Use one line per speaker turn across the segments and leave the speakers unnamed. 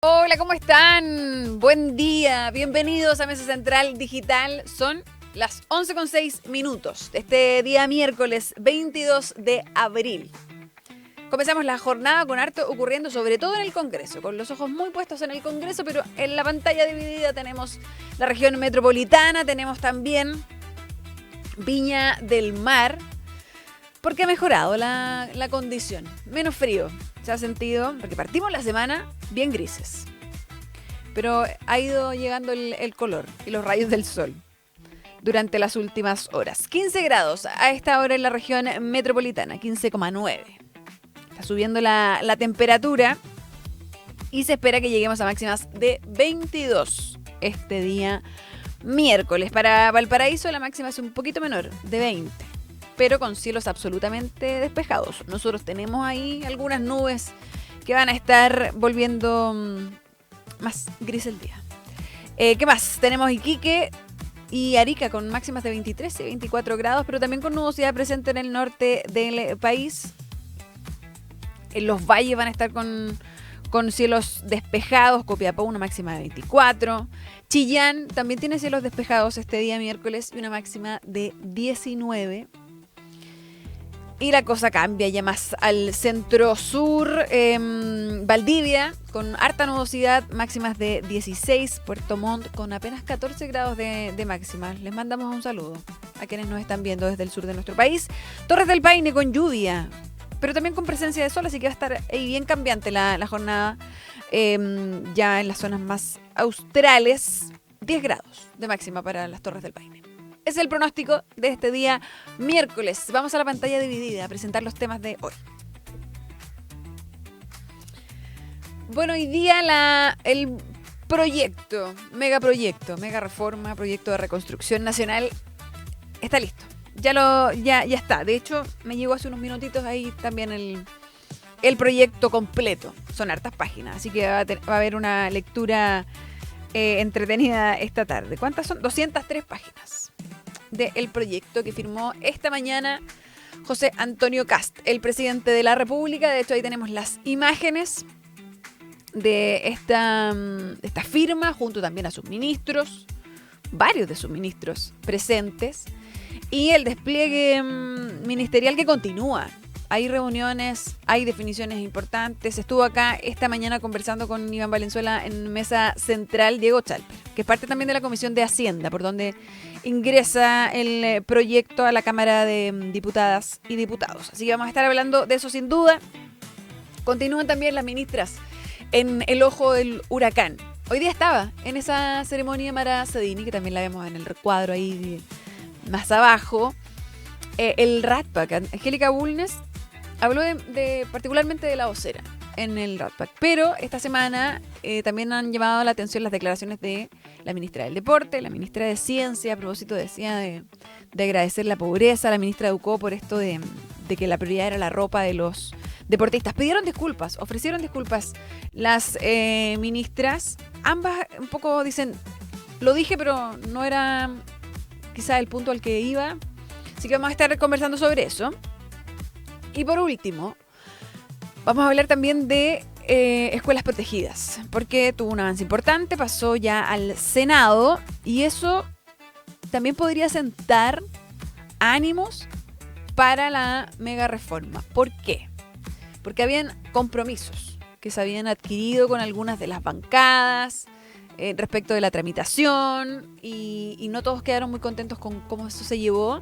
Hola, ¿cómo están? Buen día, bienvenidos a Mesa Central Digital. Son las 11:06 de este día miércoles 22 de abril. Comenzamos la jornada con harto ocurriendo, sobre todo en el Congreso, con los ojos muy puestos en el Congreso, pero en la pantalla dividida tenemos la región metropolitana, tenemos también Viña del Mar, porque ha mejorado la condición, menos frío. Se ha sentido, porque partimos la semana bien grises, pero ha ido llegando el color y los rayos del sol durante las últimas horas. 15 grados a esta hora en la región metropolitana, 15,9. Está subiendo la temperatura y se espera que lleguemos a máximas de 22 este día miércoles. Para Valparaíso la máxima es un poquito menor, de 20. Pero con cielos absolutamente despejados. Nosotros tenemos ahí algunas nubes que van a estar volviendo más gris el día. ¿Qué más? Tenemos Iquique y Arica con máximas de 23 y 24 grados, pero también con nubosidad presente en el norte del país. En los valles van a estar con cielos despejados. Copiapó una máxima de 24. Chillán también tiene cielos despejados este día miércoles y una máxima de 19. Y la cosa cambia ya más al centro-sur. Valdivia con harta nubosidad, máximas de 16. Puerto Montt con apenas 14 grados de máxima. Les mandamos un saludo a quienes nos están viendo desde el sur de nuestro país. Torres del Paine con lluvia, pero también con presencia de sol, así que va a estar ahí bien cambiante la jornada. Ya en las zonas más australes, 10 grados de máxima para las Torres del Paine. Es el pronóstico de este día miércoles. Vamos a la pantalla dividida a presentar los temas de hoy. Bueno, hoy día el mega reforma, proyecto de reconstrucción nacional está listo. Ya está. De hecho, me llegó hace unos minutitos ahí también el proyecto completo. Son hartas páginas, así que va a haber una lectura entretenida esta tarde. ¿Cuántas son? 203 páginas del proyecto que firmó esta mañana José Antonio Kast, el presidente de la República. De hecho, ahí tenemos las imágenes de esta firma, junto también a sus ministros, varios de sus ministros presentes, y el despliegue ministerial que continúa. Hay reuniones, hay definiciones importantes. Estuvo acá esta mañana conversando con Iván Valenzuela en Mesa Central Diego Chalper, que es parte también de la Comisión de Hacienda, por donde ingresa el proyecto a la Cámara de Diputadas y Diputados. Así que vamos a estar hablando de eso sin duda. Continúan también las ministras en el ojo del huracán. Hoy día estaba en esa ceremonia Mara Cedini, que también la vemos en el recuadro ahí más abajo. El RATPAC, Angélica Bulnes, habló particularmente de la vocera en el RATPAC, pero esta semana también han llamado la atención las declaraciones de la ministra del Deporte, la ministra de Ciencia. A propósito, decía de agradecer la pobreza, la ministra educó por esto de que la prioridad era la ropa de los deportistas. Pidieron disculpas, ofrecieron disculpas las ministras. Ambas un poco dicen, lo dije, pero no era quizá el punto al que iba. Así que vamos a estar conversando sobre eso. Y por último, vamos a hablar también de escuelas protegidas, porque tuvo un avance importante, pasó ya al Senado, y eso también podría sentar ánimos para la mega reforma. ¿Por qué? Porque habían compromisos que se habían adquirido con algunas de las bancadas respecto de la tramitación, y no todos quedaron muy contentos con cómo eso se llevó,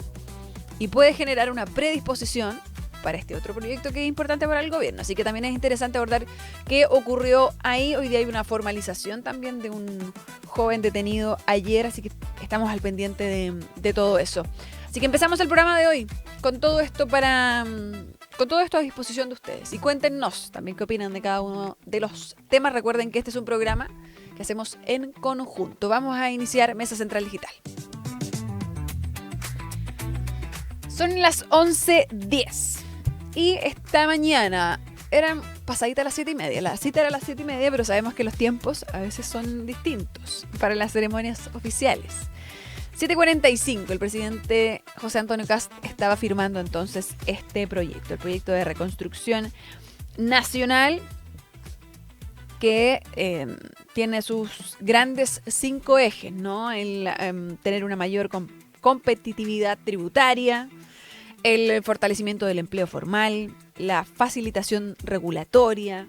y puede generar una predisposición para este otro proyecto que es importante para el gobierno. Así que también es interesante abordar qué ocurrió ahí. Hoy día hay una formalización también de un joven detenido ayer, así que estamos al pendiente de todo eso. Así que empezamos el programa de hoy con todo esto a disposición de ustedes. Y cuéntenos también qué opinan de cada uno de los temas. Recuerden que este es un programa que hacemos en conjunto. Vamos a iniciar Mesa Central Digital. Son las 11:10 y esta mañana eran pasaditas las 7:30. La cita era a las 7:30, pero sabemos que los tiempos a veces son distintos para las ceremonias oficiales. 7:45, el presidente José Antonio Kast estaba firmando entonces este proyecto, el proyecto de reconstrucción nacional, que tiene sus grandes 5 ejes, ¿no? El tener una mayor competitividad tributaria, el fortalecimiento del empleo formal, la facilitación regulatoria,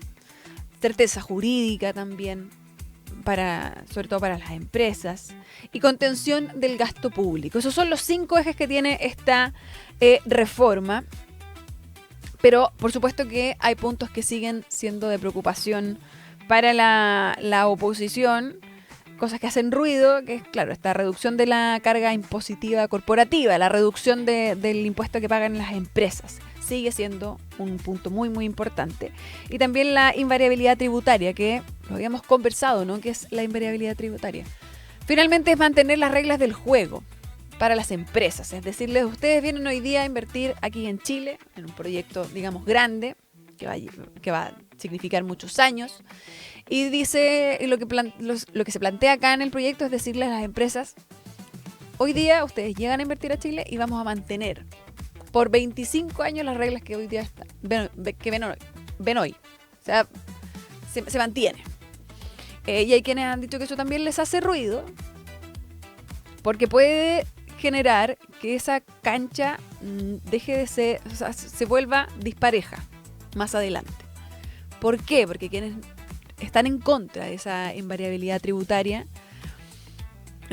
certeza jurídica también, sobre todo para las empresas, y contención del gasto público. Esos son los 5 ejes que tiene esta reforma, pero por supuesto que hay puntos que siguen siendo de preocupación para la oposición, cosas que hacen ruido, que es, claro, esta reducción de la carga impositiva corporativa, la reducción del impuesto que pagan las empresas, sigue siendo un punto muy, muy importante. Y también la invariabilidad tributaria, que lo habíamos conversado, ¿no? ¿Qué es la invariabilidad tributaria? Finalmente es mantener las reglas del juego para las empresas, es decirles, ustedes vienen hoy día a invertir aquí en Chile, en un proyecto, digamos, grande, que va a significar muchos años, y dice, lo que se plantea acá en el proyecto es decirles a las empresas, hoy día ustedes llegan a invertir a Chile y vamos a mantener por 25 años las reglas que hoy día ven hoy. O sea, se mantiene. Y hay quienes han dicho que eso también les hace ruido, porque puede generar que esa cancha deje de ser, o sea, se vuelva dispareja más adelante. ¿Por qué? Porque quienes están en contra de esa invariabilidad tributaria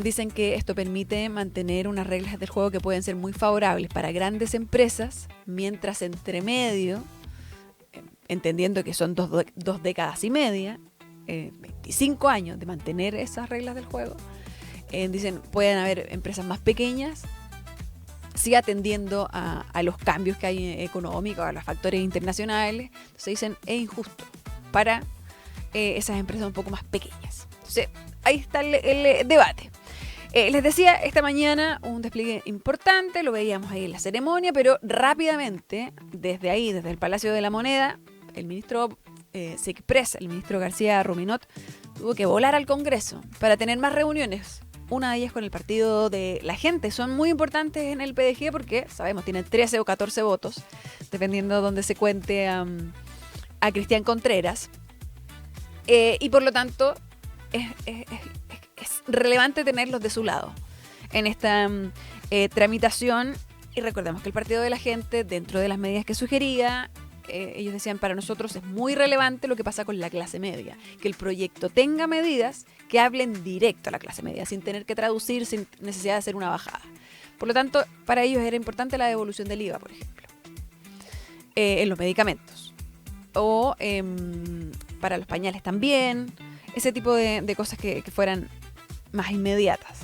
dicen que esto permite mantener unas reglas del juego que pueden ser muy favorables para grandes empresas, mientras entre medio, entendiendo que son dos décadas y media, 25 años de mantener esas reglas del juego, dicen pueden haber empresas más pequeñas, sí atendiendo a los cambios que hay económicos, a los factores internacionales. Entonces dicen es injusto para esas empresas un poco más pequeñas. Entonces ahí está el debate. Les decía, esta mañana un despliegue importante, lo veíamos ahí en la ceremonia, pero rápidamente, desde el Palacio de la Moneda, el ministro Sexpress, el ministro García Ruminot, tuvo que volar al Congreso para tener más reuniones. Una de ellas con el Partido de la Gente. Son muy importantes en el PDG porque, sabemos, tienen 13 o 14 votos, dependiendo de dónde se cuente a Cristian Contreras. Y por lo tanto, es relevante tenerlos de su lado en esta tramitación. Y recordemos que el Partido de la Gente, dentro de las medidas que sugería, ellos decían, para nosotros es muy relevante lo que pasa con la clase media, que el proyecto tenga medidas que hablen directo a la clase media, sin tener que traducir, sin necesidad de hacer una bajada. Por lo tanto, para ellos era importante la devolución del IVA, por ejemplo, en los medicamentos, o para los pañales también, ese tipo de cosas que fueran más inmediatas.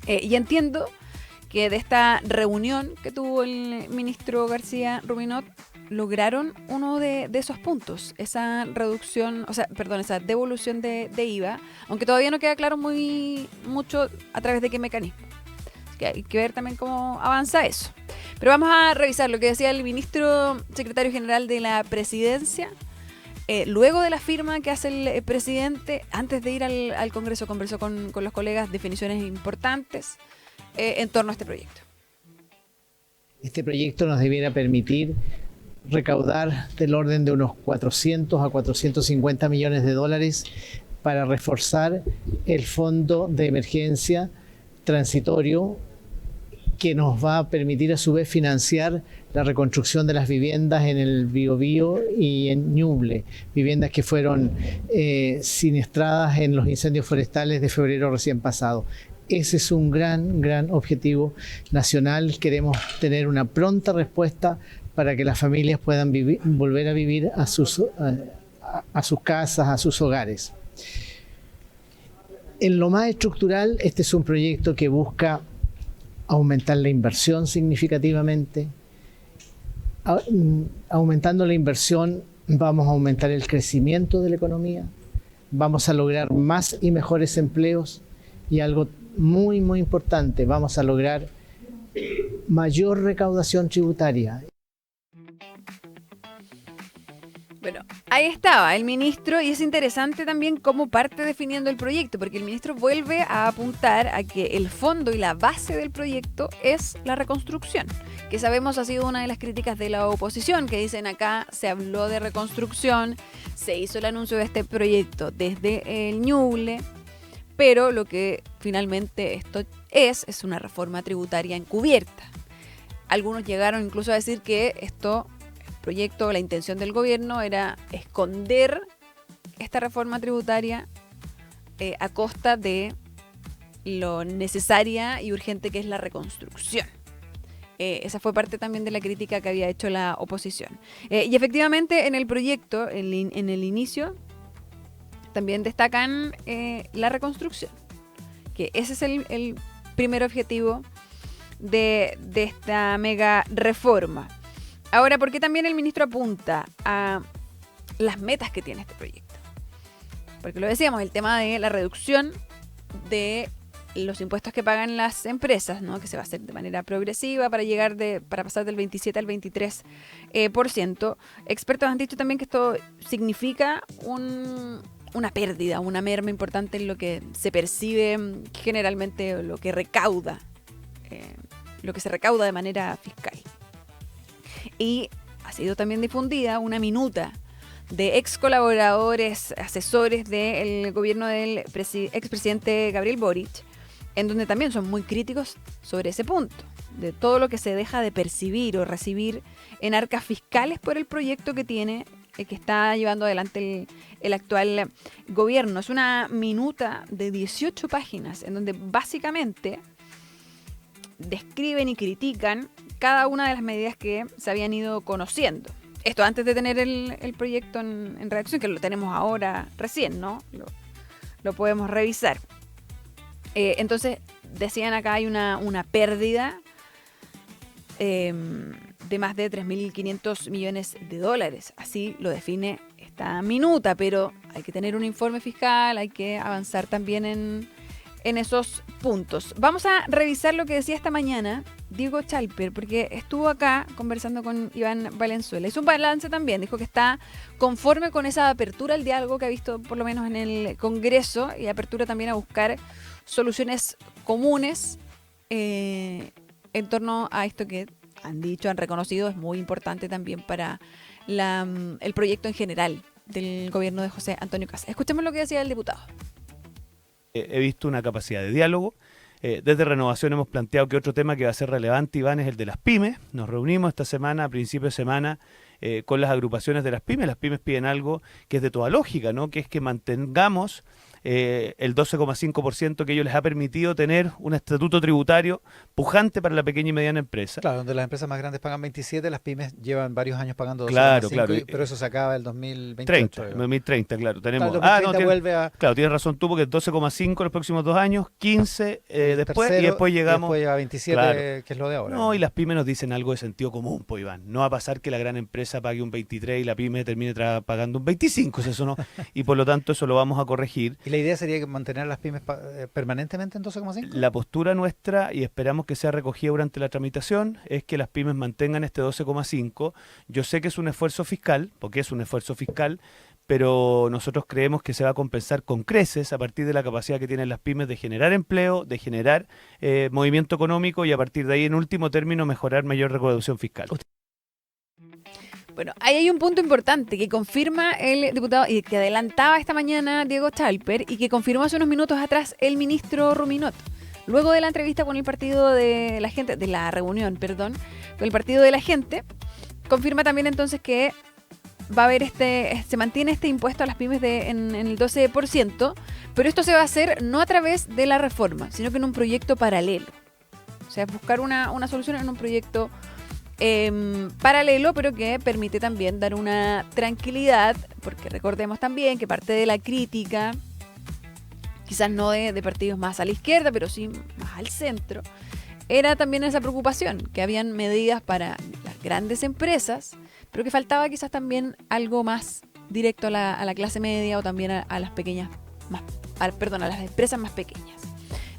Y entiendo que de esta reunión que tuvo el ministro García Ruminot, lograron uno de esos puntos, esa reducción, esa devolución de IVA, aunque todavía no queda claro mucho a través de qué mecanismo. Así que hay que ver también cómo avanza eso. Pero vamos a revisar lo que decía el ministro secretario general de la Presidencia. Luego de la firma que hace el presidente, antes de ir al Congreso, conversó con los colegas definiciones importantes en torno a este proyecto.
Este proyecto nos debiera permitir recaudar del orden de unos 400 a 450 millones de dólares para reforzar el fondo de emergencia transitorio que nos va a permitir a su vez financiar la reconstrucción de las viviendas en el Biobío y en Ñuble, viviendas que fueron siniestradas en los incendios forestales de febrero recién pasado. Ese es un gran objetivo nacional. Queremos tener una pronta respuesta para que las familias puedan volver a vivir a sus casas, a sus hogares. En lo más estructural, este es un proyecto que busca aumentar la inversión significativamente. Aumentando la inversión, vamos a aumentar el crecimiento de la economía, vamos a lograr más y mejores empleos y algo muy importante, vamos a lograr mayor recaudación tributaria.
Bueno, ahí estaba el ministro, y es interesante también cómo parte definiendo el proyecto, porque el ministro vuelve a apuntar a que el fondo y la base del proyecto es la reconstrucción, que sabemos ha sido una de las críticas de la oposición, que dicen acá se habló de reconstrucción, se hizo el anuncio de este proyecto desde el Ñuble, pero lo que finalmente esto es una reforma tributaria encubierta. Algunos llegaron incluso a decir que esto, el proyecto, la intención del gobierno era esconder esta reforma tributaria a costa de lo necesaria y urgente que es la reconstrucción. Esa fue parte también de la crítica que había hecho la oposición. Y efectivamente en el proyecto, en el inicio, también destacan la reconstrucción, que ese es el primer objetivo de esta mega reforma. Ahora, ¿por qué también el ministro apunta a las metas que tiene este proyecto? Porque lo decíamos, el tema de la reducción de los impuestos que pagan las empresas, ¿no? Que se va a hacer de manera progresiva para pasar del 27 al 23%. Expertos han dicho también que esto significa una pérdida, una merma importante en lo que se percibe generalmente, lo que se recauda de manera fiscal. Y ha sido también difundida una minuta de ex colaboradores, asesores del gobierno del expresidente Gabriel Boric, en donde también son muy críticos sobre ese punto, de todo lo que se deja de percibir o recibir en arcas fiscales por el proyecto que está llevando adelante el actual gobierno. Es una minuta de 18 páginas, en donde básicamente describen y critican cada una de las medidas que se habían ido conociendo. Esto antes de tener el proyecto en redacción, que lo tenemos ahora recién, ¿no? Lo podemos revisar. Entonces, decían acá hay una pérdida de más de 3.500 millones de dólares. Así lo define esta minuta, pero hay que tener un informe fiscal, hay que avanzar también en esos puntos. Vamos a revisar lo que decía esta mañana Diego Chalper, porque estuvo acá conversando con Iván Valenzuela. Hizo un balance también, dijo que está conforme con esa apertura al diálogo que ha visto por lo menos en el Congreso, y apertura también a buscar soluciones comunes en torno a esto que han dicho, han reconocido, es muy importante también para el proyecto en general del gobierno de José Antonio Kast. Escuchemos lo que decía el diputado.
He visto una capacidad de diálogo. Desde Renovación hemos planteado que otro tema que va a ser relevante, Iván, es el de las pymes. Nos reunimos esta semana, a principio de semana, con las agrupaciones de las pymes. Las pymes piden algo que es de toda lógica, ¿no? Que es que mantengamos el 12,5% que ellos les ha permitido tener un estatuto tributario pujante para la pequeña y mediana empresa.
Claro, donde las empresas más grandes pagan 27, las pymes llevan varios años pagando 12,5,
claro,
pero eso se acaba el 2028.
2030, claro. Tenemos,
claro, 2030 vuelve a...
Claro, tienes razón tú, porque es 12,5 los próximos 2 años, 15 después, y después llegamos...
Y después a 27, claro, que es lo de ahora.
No, y las pymes nos dicen algo de sentido común, pues, Iván. No va a pasar que la gran empresa pague un 23 y la pyme termine pagando un 25, eso no. Y por lo tanto eso lo vamos a corregir.
¿Y la idea sería mantener a las pymes permanentemente en 12,5?
La postura nuestra, y esperamos que sea recogida durante la tramitación, es que las pymes mantengan este 12,5. Yo sé que es un esfuerzo fiscal, porque es un esfuerzo fiscal, pero nosotros creemos que se va a compensar con creces a partir de la capacidad que tienen las pymes de generar empleo, de generar movimiento económico, y a partir de ahí, en último término, mejorar mayor recaudación fiscal.
Bueno, ahí hay un punto importante que confirma el diputado y que adelantaba esta mañana Diego Chalper, y que confirmó hace unos minutos atrás el ministro Ruminot. Luego de la entrevista con el Partido de la Gente, de la reunión, perdón, con el Partido de la Gente, confirma también entonces que va a haber se mantiene este impuesto a las pymes en el 12%, pero esto se va a hacer no a través de la reforma, sino que en un proyecto paralelo. O sea, buscar una solución en un proyecto paralelo, pero que permite también dar una tranquilidad, porque recordemos también que parte de la crítica, quizás no de partidos más a la izquierda, pero sí más al centro, era también esa preocupación, que habían medidas para las grandes empresas, pero que faltaba quizás también algo más directo a la clase media, o también a las pequeñas, a las empresas más pequeñas.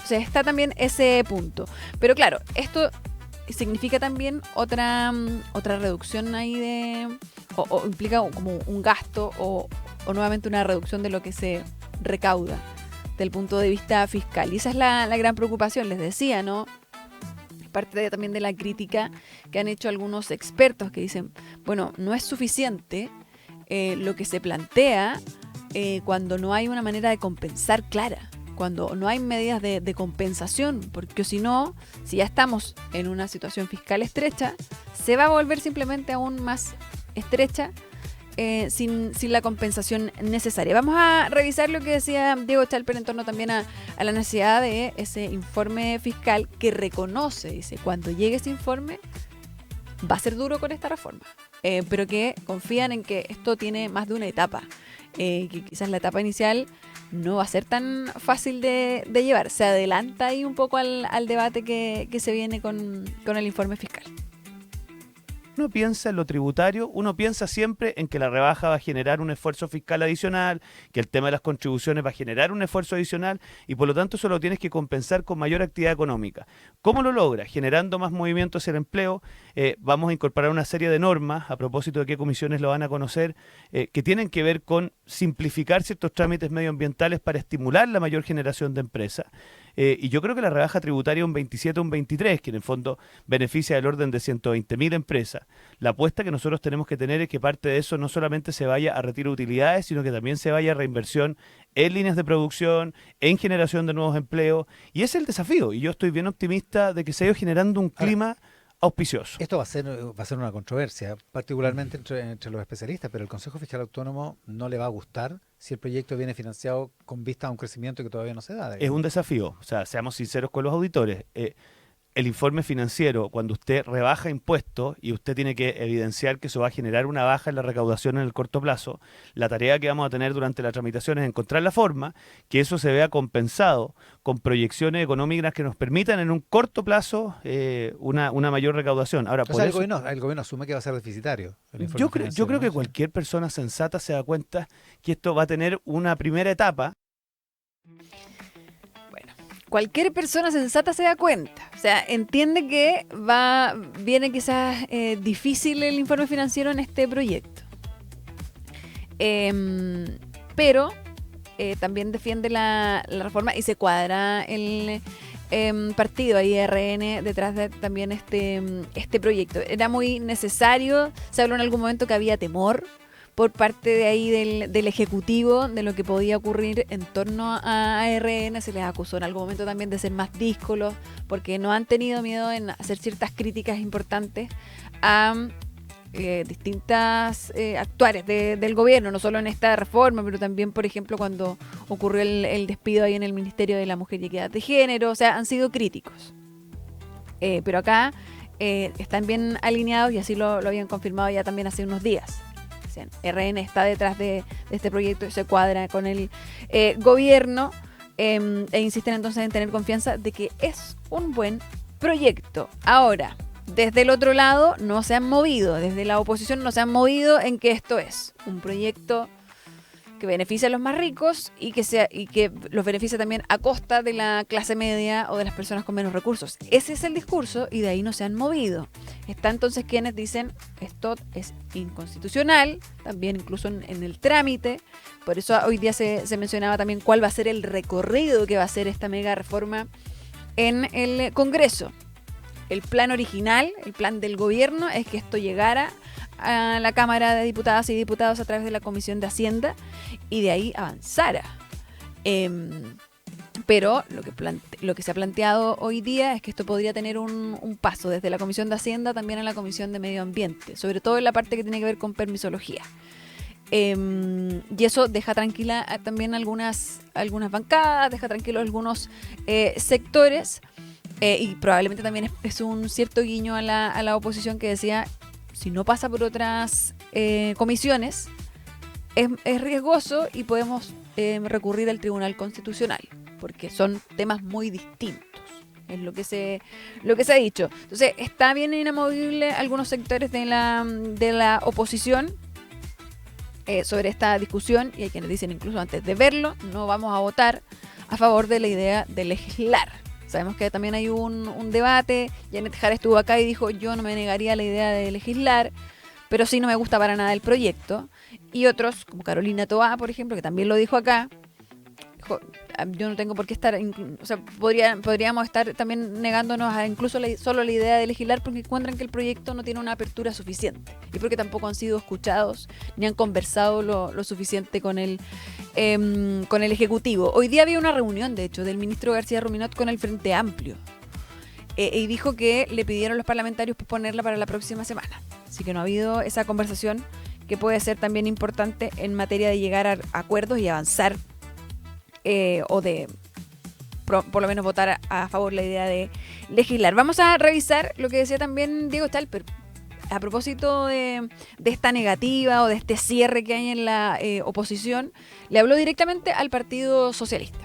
O sea, está también ese punto. Pero claro, esto significa también otra reducción ahí o implica como un gasto o nuevamente una reducción de lo que se recauda del punto de vista fiscal. Y esa es la gran preocupación, les decía, ¿no? Parte también de la crítica que han hecho algunos expertos que dicen, bueno, no es suficiente lo que se plantea cuando no hay una manera de compensar clara, cuando no hay medidas de compensación, porque si no, si ya estamos en una situación fiscal estrecha, se va a volver simplemente aún más estrecha sin la compensación necesaria. Vamos a revisar lo que decía Diego Chalper en torno también a la necesidad de ese informe fiscal que reconoce, dice, cuando llegue ese informe va a ser duro con esta reforma, pero que confían en que esto tiene más de una etapa, que quizás la etapa inicial no va a ser tan fácil de llevar. Se adelanta ahí un poco al debate que se viene con el informe fiscal.
Uno piensa en lo tributario, uno piensa siempre en que la rebaja va a generar un esfuerzo fiscal adicional, que el tema de las contribuciones va a generar un esfuerzo adicional y por lo tanto eso lo tienes que compensar con mayor actividad económica. ¿Cómo lo logra? Generando más movimiento hacia el empleo. Vamos a incorporar una serie de normas, a propósito de qué comisiones lo van a conocer, que tienen que ver con simplificar ciertos trámites medioambientales para estimular la mayor generación de empresas. Y yo creo que la rebaja tributaria un 27 o un 23, que en el fondo beneficia del orden de 120.000 empresas. La apuesta que nosotros tenemos que tener es que parte de eso no solamente se vaya a retiro de utilidades, sino que también se vaya a reinversión en líneas de producción, en generación de nuevos empleos. Y ese es el desafío. Y yo estoy bien optimista de que se ha ido generando un clima auspicioso.
Esto va a ser una controversia, particularmente entre los especialistas, pero el Consejo Fiscal Autónomo no le va a gustar si el proyecto viene financiado con vista a un crecimiento que todavía no se da.
Es un desafío, o sea, seamos sinceros con los auditores. El informe financiero, cuando usted rebaja impuestos y usted tiene que evidenciar que eso va a generar una baja en la recaudación en el corto plazo, la tarea que vamos a tener durante la tramitación es encontrar la forma que eso se vea compensado con proyecciones económicas que nos permitan en un corto plazo una mayor recaudación. Ahora,
o sea, el gobierno asume que va a ser deficitario.
Yo creo que cualquier persona sensata se da cuenta que esto va a tener una primera etapa.
Cualquier persona sensata se da cuenta, o sea, entiende que viene quizás difícil el informe financiero en este proyecto, pero también defiende la reforma y se cuadra el partido ahí RN detrás de también este proyecto. Era muy necesario, se habló en algún momento que había temor por parte de ahí del Ejecutivo, de lo que podía ocurrir en torno a ARN. Se les acusó en algún momento también de ser más díscolos, porque no han tenido miedo en hacer ciertas críticas importantes a distintas actuares del gobierno, no solo en esta reforma, pero también, por ejemplo, cuando ocurrió el despido ahí en el Ministerio de la Mujer y Equidad de Género. O sea, han sido críticos. Pero acá están bien alineados y así lo habían confirmado ya también hace unos días. RN está detrás de este proyecto y se cuadra con el gobierno e insisten entonces en tener confianza de que es un buen proyecto. Ahora, desde el otro lado no se han movido, desde la oposición no se han movido en que esto es un proyecto que beneficia a los más ricos y que los beneficia también a costa de la clase media o de las personas con menos recursos. Ese es el discurso y de ahí no se han movido. Está entonces quienes dicen esto es inconstitucional, también incluso en el trámite. Por eso hoy día se mencionaba también cuál va a ser el recorrido que va a hacer esta mega reforma en el Congreso. El plan original, el plan del gobierno es que esto llegara a la Cámara de Diputadas y Diputados a través de la Comisión de Hacienda y de ahí avanzara. Pero lo que se ha planteado hoy día es que esto podría tener un paso desde la Comisión de Hacienda también a la Comisión de Medio Ambiente, sobre todo en la parte que tiene que ver con permisología. Y eso deja tranquila también algunas bancadas, deja tranquilos algunos sectores y probablemente también es un cierto guiño a la oposición que decía, si no pasa por otras comisiones, es riesgoso y podemos recurrir al Tribunal Constitucional, porque son temas muy distintos, es lo que se ha dicho. Entonces, está bien inamovible algunos sectores de la oposición sobre esta discusión, y hay quienes dicen incluso antes de verlo, no vamos a votar a favor de la idea de legislar. Sabemos que también hay un debate. Janet Jara estuvo acá y dijo, yo no me negaría a la idea de legislar, pero sí no me gusta para nada el proyecto. Y otros, como Carolina Toá, por ejemplo, que también lo dijo acá, dijo, yo no tengo por qué estar, o sea, podríamos estar también negándonos a incluso solo la idea de legislar porque encuentran que el proyecto no tiene una apertura suficiente y porque tampoco han sido escuchados ni han conversado lo suficiente con el Ejecutivo. Hoy día había una reunión, de hecho, del ministro García Ruminot con el Frente Amplio y dijo que le pidieron los parlamentarios posponerla para la próxima semana. Así que no ha habido esa conversación que puede ser también importante en materia de llegar a acuerdos y avanzar o de por lo menos votar a favor la idea de legislar. Vamos a revisar lo que decía también Diego Chalper a propósito de esta negativa o de este cierre que hay en la oposición. Le habló directamente al Partido Socialista.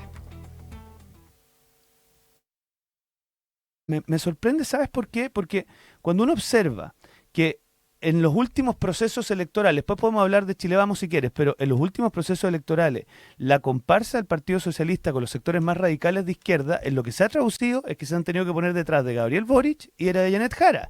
Me sorprende, ¿sabes por qué? Porque cuando uno observa que en los últimos procesos electorales, después podemos hablar de Chile Vamos si quieres, pero en los últimos procesos electorales, la comparsa del Partido Socialista con los sectores más radicales de izquierda, en lo que se ha traducido es que se han tenido que poner detrás de Gabriel Boric y era de Janet Jara.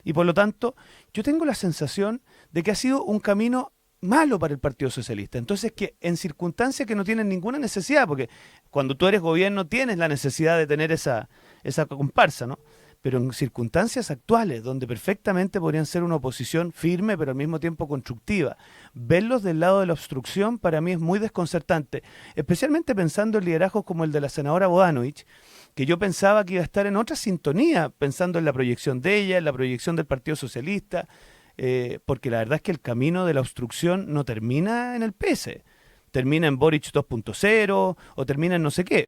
Y por lo tanto, yo tengo la sensación de que ha sido un camino malo para el Partido Socialista. Entonces, que en circunstancias que no tienen ninguna necesidad, porque cuando tú eres gobierno tienes la necesidad de tener esa comparsa, ¿no? Pero en circunstancias actuales, donde perfectamente podrían ser una oposición firme, pero al mismo tiempo constructiva, verlos del lado de la obstrucción para mí es muy desconcertante, especialmente pensando en liderazgos como el de la senadora Bodanovich, que yo pensaba que iba a estar en otra sintonía, pensando en la proyección de ella, en la proyección del Partido Socialista, porque la verdad es que el camino de la obstrucción no termina en el PS, termina en Boric 2.0 o termina en no sé qué.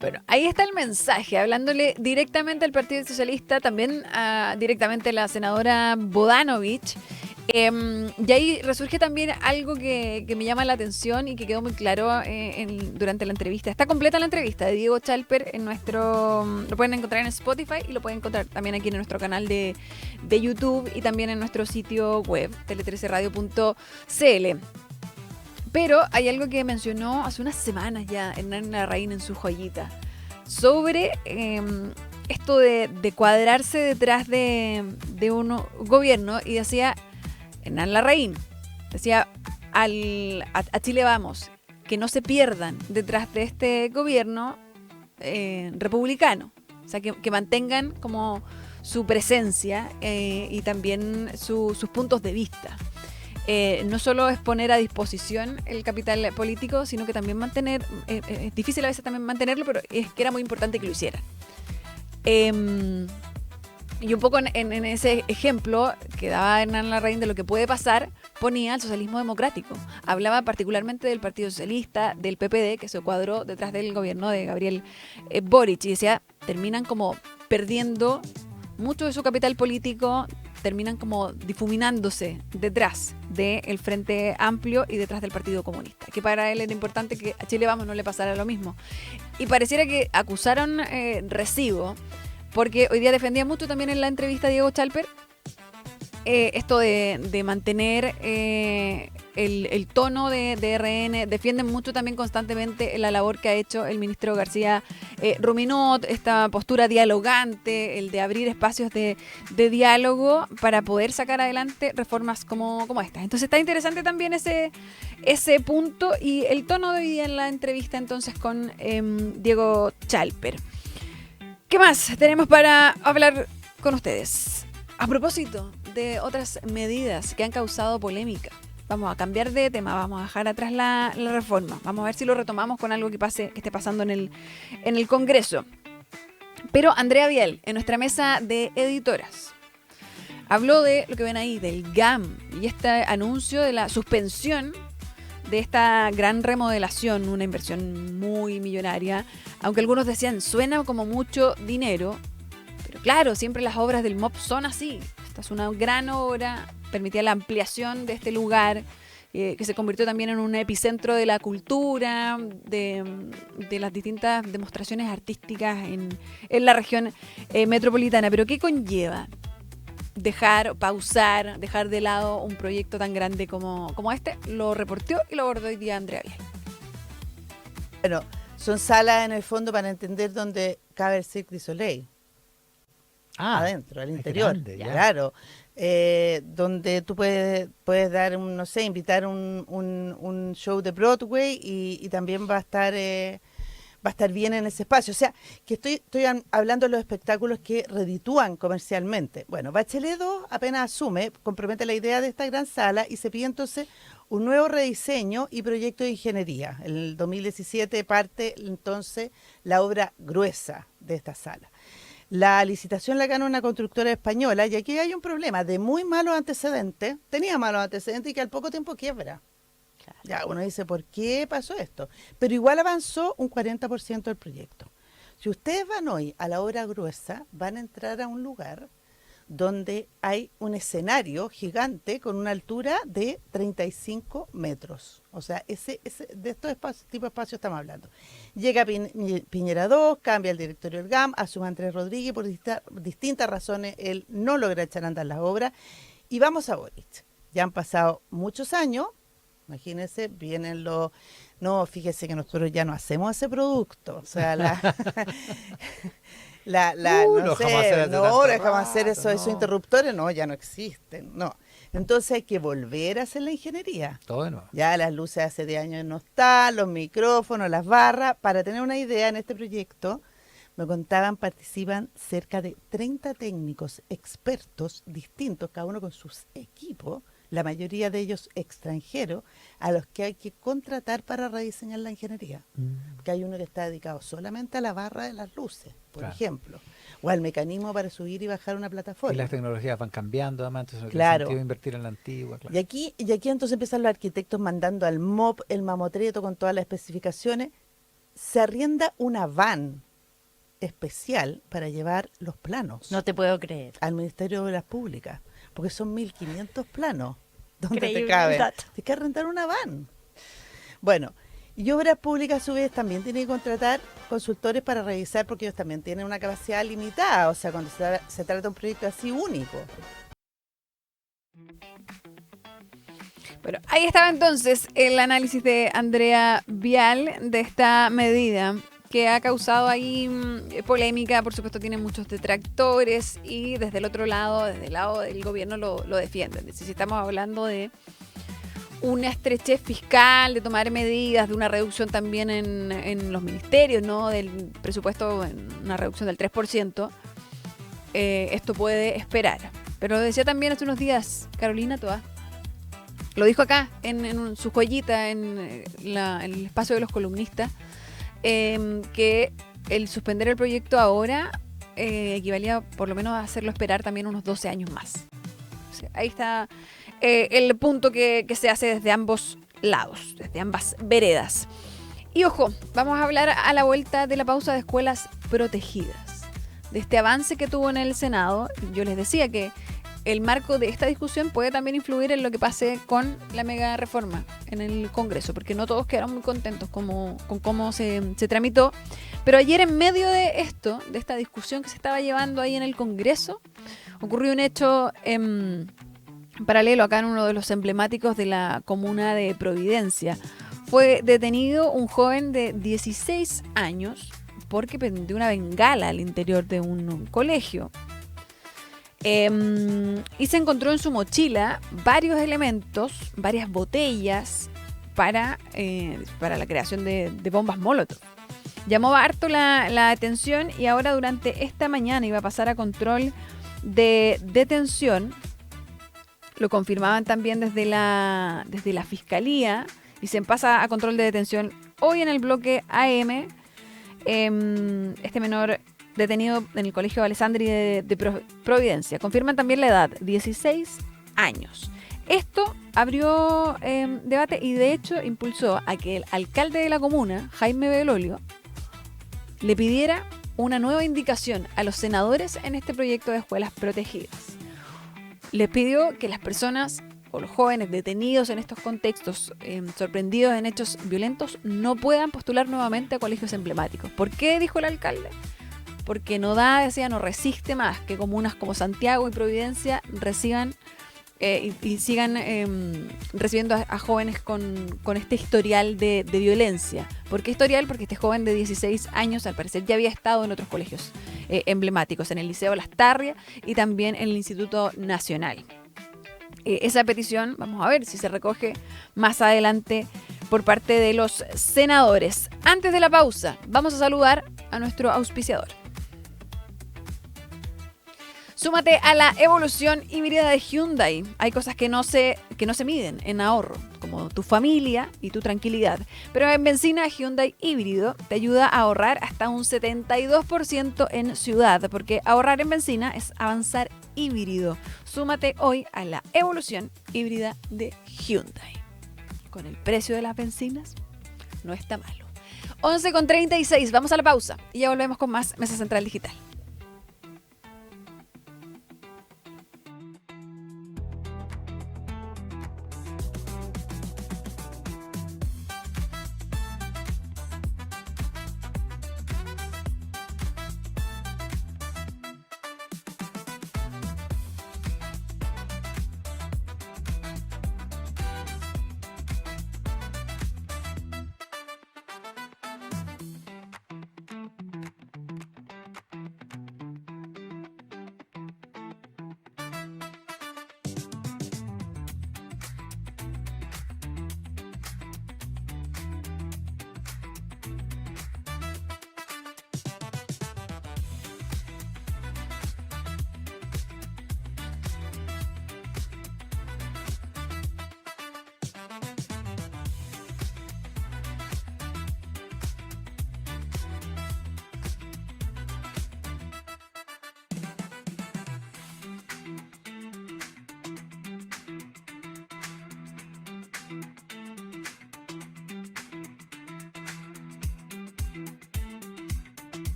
Bueno, ahí está el mensaje, hablándole directamente al Partido Socialista, también directamente a la senadora Bodanovich. Y ahí resurge también algo que me llama la atención y que quedó muy claro durante la entrevista. Está completa la entrevista de Diego Chalper en lo pueden encontrar en Spotify y lo pueden encontrar también aquí en nuestro canal de YouTube y también en nuestro sitio web, tele13radio.cl. Pero hay algo que mencionó hace unas semanas ya Hernán Larraín en su joyita sobre esto de cuadrarse detrás de un gobierno, y decía Hernán Larraín, decía a Chile Vamos, que no se pierdan detrás de este gobierno republicano, o sea, que mantengan como su presencia y también sus puntos de vista. No solo es poner a disposición el capital político, sino que también mantener, es difícil a veces también mantenerlo, pero es que era muy importante que lo hicieran. Y un poco en ese ejemplo que daba Hernán Larraín de lo que puede pasar, ponía el socialismo democrático. Hablaba particularmente del Partido Socialista, del PPD, que se cuadró detrás del gobierno de Gabriel Boric, y decía, terminan como perdiendo mucho de su capital político, terminan como difuminándose detrás del Frente Amplio y detrás del Partido Comunista, que para él era importante que a Chile Vamos no le pasara lo mismo. Y pareciera que acusaron recibo, porque hoy día defendía mucho también en la entrevista Diego Chalper esto de mantener el tono de RN, defienden mucho también constantemente la labor que ha hecho el ministro García Ruminot, esta postura dialogante, el de abrir espacios de diálogo para poder sacar adelante reformas como estas. Entonces está interesante también ese punto y el tono de hoy día en la entrevista entonces con Diego Chalper. ¿Qué más tenemos para hablar con ustedes? A propósito de otras medidas que han causado polémica, vamos a cambiar de tema, vamos a dejar atrás la reforma, vamos a ver si lo retomamos con algo que esté pasando en el Congreso. Pero Andrea Vial, en nuestra mesa de editoras, habló de lo que ven ahí, del GAM, y este anuncio de la suspensión de esta gran remodelación, una inversión muy millonaria, aunque algunos decían suena como mucho dinero, pero claro, siempre las obras del MOP son así. Esta es una gran obra, permitía la ampliación de este lugar, que se convirtió también en un epicentro de la cultura, de las distintas demostraciones artísticas en la región metropolitana. Pero ¿qué conlleva pausar, dejar de lado un proyecto tan grande como este? Lo reportó y lo abordó hoy día Andrea Vial.
Bueno, son salas en el fondo para entender dónde cabe el Cirque du Soleil. adentro, al
es
interior,
grande, ya.
claro. Donde tú puedes dar, no sé, invitar un show de Broadway y también va a estar bien en ese espacio. O sea, que estoy hablando de los espectáculos que reditúan comercialmente. Bueno, Bachelet 2 apenas asume, compromete la idea de esta gran sala y se pide entonces un nuevo rediseño y proyecto de ingeniería. En el 2017 parte entonces la obra gruesa de esta sala. La licitación la gana una constructora española y aquí hay un problema de muy malos antecedentes. Tenía malos antecedentes y que al poco tiempo quiebra. Ya uno dice, ¿por qué pasó esto? Pero igual avanzó un 40% del proyecto. Si ustedes van hoy a la obra gruesa, van a entrar a un lugar donde hay un escenario gigante con una altura de 35 metros. O sea, de estos tipo de espacios estamos hablando. Llega Piñera 2, cambia el directorio del GAM, asume Andrés Rodríguez, por distintas razones él no logra echar a andar las obras. Y vamos a Boric. Ya han pasado muchos años, imagínense, vienen los... No, fíjese que nosotros ya no hacemos ese producto. O sea, no sé, no dejamos hacer esos interruptores, no, ya no existen, no. Entonces hay que volver a hacer la ingeniería.
Todo de nuevo.
Ya las luces hace 10 años no están, los micrófonos, las barras. Para tener una idea, en este proyecto, me contaban, participan cerca de 30 técnicos expertos distintos, cada uno con sus equipos, la mayoría de ellos extranjeros, a los que hay que contratar para rediseñar la ingeniería. Porque hay uno que está dedicado solamente a la barra de las luces, por ejemplo, o al mecanismo para subir y bajar una plataforma.
Y las tecnologías van cambiando, además, entonces
Claro.
el sentido de invertir en la antigua. Claro.
Y aquí entonces empiezan los arquitectos mandando al MOP el mamotreto con todas las especificaciones. Se arrienda una van especial para llevar los planos
No te puedo creer.
al Ministerio de Obras Públicas, porque son 1.500 planos. ¿Dónde te
Increíble
cabe?
dato.
Tienes que rentar una van. Bueno, y Obras Públicas a su vez también tiene que contratar consultores para revisar, porque ellos también tienen una capacidad limitada, o sea, cuando se trata de un proyecto así único.
Bueno, ahí estaba entonces el análisis de Andrea Vial de esta medida que ha causado ahí polémica. Por supuesto tiene muchos detractores y desde el otro lado, desde el lado del gobierno lo defienden. Si estamos hablando de una estrechez fiscal, de tomar medidas, de una reducción también en los ministerios, ¿no? Del presupuesto, en una reducción del 3%, esto puede esperar. Pero lo decía también hace unos días Carolina Toá. Lo dijo acá, en su joyita, en el espacio de los columnistas, que el suspender el proyecto ahora equivalía por lo menos a hacerlo esperar también unos 12 años más. O sea, ahí está el punto que se hace desde ambos lados, desde ambas veredas. Y ojo, vamos a hablar a la vuelta de la pausa de escuelas protegidas, de este avance que tuvo en el Senado. Yo les decía que el marco de esta discusión puede también influir en lo que pase con la mega reforma en el Congreso, porque no todos quedaron muy contentos con cómo se tramitó. Pero ayer, en medio de esto, de esta discusión que se estaba llevando ahí en el Congreso, ocurrió un hecho paralelo acá en uno de los emblemáticos de la comuna de Providencia. Fue detenido un joven de 16 años porque prendió una bengala al interior de un colegio. Y se encontró en su mochila varios elementos, varias botellas para la creación de bombas Molotov. Llamó harto la atención y ahora durante esta mañana iba a pasar a control de detención. Lo confirmaban también desde la Fiscalía y se pasa a control de detención hoy en el bloque AM. Este menor detenido en el Colegio Alessandri de Providencia. Confirman también la edad, 16 años. Esto abrió debate y de hecho impulsó a que el alcalde de la comuna, Jaime Belolio, le pidiera una nueva indicación a los senadores en este proyecto de escuelas protegidas. Les pidió que las personas o los jóvenes detenidos en estos contextos, sorprendidos en hechos violentos, no puedan postular nuevamente a colegios emblemáticos. ¿Por qué? Dijo el alcalde. Porque no resiste más que comunas como Santiago y Providencia reciban y sigan recibiendo a jóvenes con este historial de violencia. ¿Por qué historial? Porque este joven de 16 años al parecer ya había estado en otros colegios emblemáticos, en el Liceo Lastarria y también en el Instituto Nacional. Esa petición, vamos a ver si se recoge más adelante por parte de los senadores. Antes de la pausa, vamos a saludar a nuestro auspiciador. Súmate a la evolución híbrida de Hyundai. Hay cosas que no se miden en ahorro, como tu familia y tu tranquilidad. Pero en benzina Hyundai híbrido te ayuda a ahorrar hasta un 72% en ciudad, porque ahorrar en benzina es avanzar híbrido. Súmate hoy a la evolución híbrida de Hyundai. Con el precio de las bencinas, no está malo. 11:36, vamos a la pausa y ya volvemos con más Mesa Central Digital.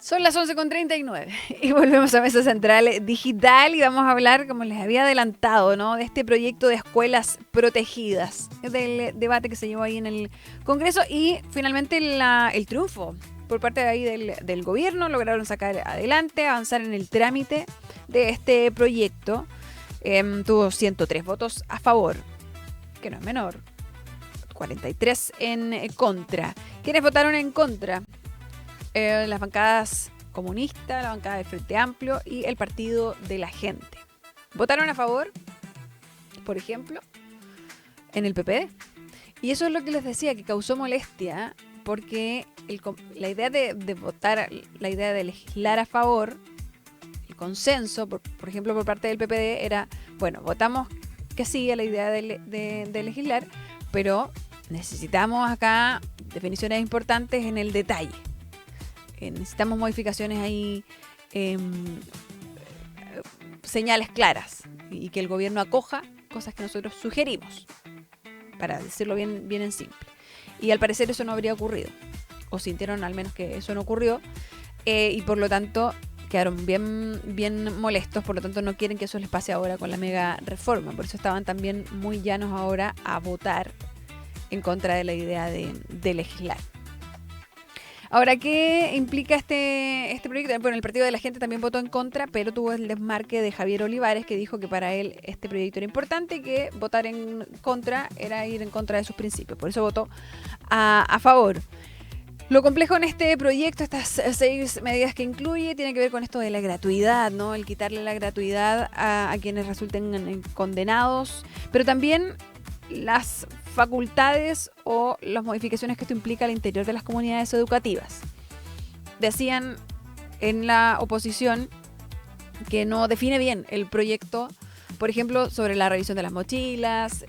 Son las 11:39 y volvemos a Mesa Central Digital y vamos a hablar, como les había adelantado, ¿no?, de este proyecto de escuelas protegidas, del debate que se llevó ahí en el Congreso y finalmente el triunfo por parte de ahí del gobierno. Lograron sacar adelante, avanzar en el trámite de este proyecto. Tuvo 103 votos a favor, que no es menor, 43 en contra. ¿Quiénes votaron en contra? Las bancadas comunistas, la bancada del Frente Amplio y el Partido de la Gente. Votaron a favor, por ejemplo, en el PPD. Y eso es lo que les decía, que causó molestia, porque la idea de votar, la idea de legislar a favor, el consenso, por ejemplo, por parte del PPD era, bueno, votamos que sí a la idea de legislar, pero necesitamos acá definiciones importantes en el detalle. Necesitamos modificaciones ahí, señales claras, y que el gobierno acoja cosas que nosotros sugerimos, para decirlo bien en simple. Y al parecer eso no habría ocurrido, o sintieron al menos que eso no ocurrió, y por lo tanto quedaron bien molestos, por lo tanto no quieren que eso les pase ahora con la mega reforma. Por eso estaban también muy llanos ahora a votar en contra de la idea de legislar. Ahora, ¿qué implica este proyecto? Bueno, el Partido de la Gente también votó en contra, pero tuvo el desmarque de Javier Olivares, que dijo que para él este proyecto era importante y que votar en contra era ir en contra de sus principios. Por eso votó a favor. Lo complejo en este proyecto, estas 6 medidas que incluye, tiene que ver con esto de la gratuidad, ¿no? El quitarle la gratuidad a quienes resulten condenados, pero también las facultades o las modificaciones que esto implica al interior de las comunidades educativas. Decían en la oposición que no define bien el proyecto, por ejemplo, sobre la revisión de las mochilas,